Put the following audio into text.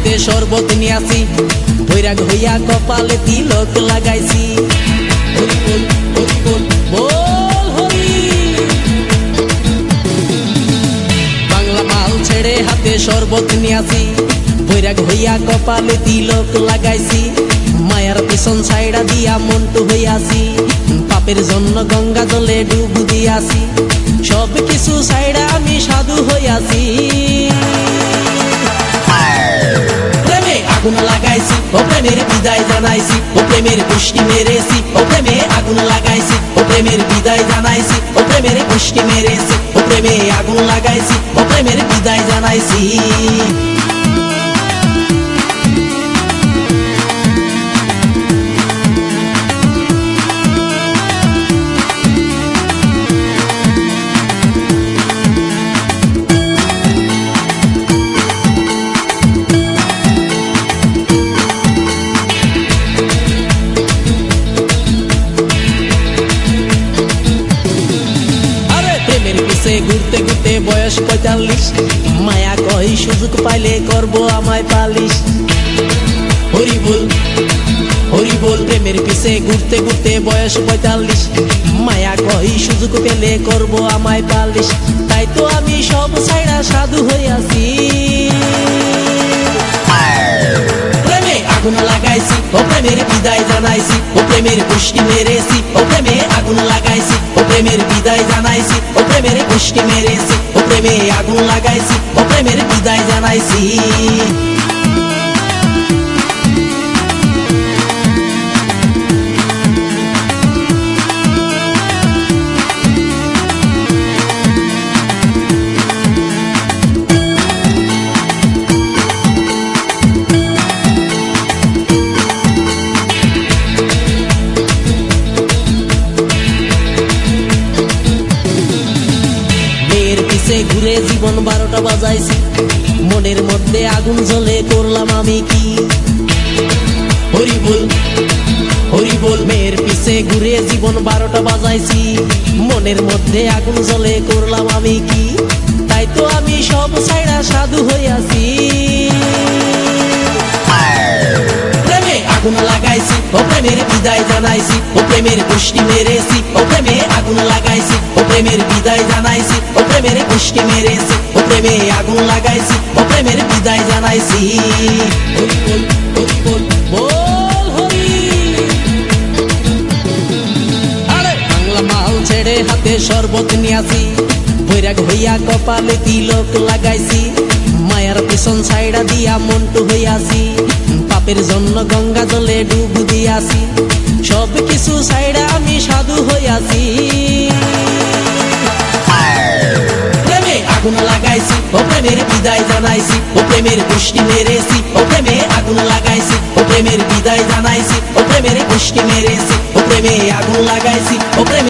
হাতে শরবত নিয়াছি, বৈরাগ হইয়া কপালে তিলক লাগাইছি। হরি বল হরি বল বল হরি। বাংলা মাল ছেড়ে হাতে শরবত নিয়াছি, বৈরাগ হইয়া কপালে তিলক লাগাইছি। মায়ার পিছন ছাইড়া দিয়া মন্টু হইয়াছি, পাপের জন্য গঙ্গা জলে ডুব দিয়াছি। সব কিছু ছাইড়া আমি সাধু হইয়াছি। প্রেমে আগুন লাগাইছি, ও প্রেমের বিদায় জানাইছি, ও প্রেমের পুষ্টি মেরেছি, ও প্রেমে আগুন লাগাইছি, ও প্রেমের বিদায় জানাইছি, ও প্রেমের পুষ্টি মেরেছি, ও প্রেমে আগুন লাগাইছি, ও প্রেমের বিদায় জানাইছি। ঘুরতে ঘুরতে বয়স ৪৫, মায়া কই সুযোগ পাইলে করবো আমায় পালিশ। হরি বল হরি বল। প্রেমের পিছে ঘুরতে ঘুরতে বয়স ৪৫, মায়া কই সুযোগ পেলে করবো আমায় পালিশ। তাই তো আমি সব ছাইড়া সাধু হইয়াছি। প্রেমে আগুন লাগাইছি, ও প্রেমের বিদায় জানাইছি, ও প্রেমের পুষ্টি মেরেছি, ও প্রেমে আগুন লাগাইছি, ও প্রেমের বিদায় জানাইছি, ও প্রেমের পুষ্টি মেরেছি, ও প্রেমে আগুন লাগাইছি, ও প্রেমের বিদায় জানাইছি। ঘুরে জীবন ১২টা বাজাইছি, মনের মধ্যে আগুন জ্বলে করলাম আমি কি। হরি বল হরি বল। মেয়ের পিছে ঘুরে জীবন ১২টা বাজাইছি, মনের মধ্যে আগুন জ্বলে করলাম আমি কি। তাই তো আমি সব ছাইড়া সাধু হইয়াছি। প্রেমে আগুন লাগাইছি, ও প্রেমের বিদায় জানাইছি, ও প্রেমের পুষ্টি মেরেছি, ও প্রেমে আগুন লাগাইছি, ও প্রেমের বিদায় জানাইছি, ও প্রেমের পুষ্টি মেরেছি, ও প্রেমে আগুন লাগাইছি, ও প্রেমের বিদায় জানাইছি। হরি বল হরি বল বল হরি। আরে বাংলা মাল ছেড়ে হাতে শরবত নিয়াছি, বৈরাগ হইয়া কপালে তিলক লাগাইছি। মায়ার পিছন ছাইড়া দিয়া মন্টু হইয়াছি, পাপের জন্য গঙ্গা জলে ডুব দিয়াছি। সব কিছু ছাইড়া আমি সাধু হইয়াছি। প্রেমে আগুন লাগাইছি, ও প্রেমের বিদায় জানাইছি, ও প্রেমের পুষ্টি মেরেছি, ও প্রেমে আগুন লাগাইছি, ও প্রেমের বিদায় জানাইছি, ও প্রেমের পুষ্টি মেরেছি, ও প্রেমে আগুন লাগাইছি, ও প্রেমে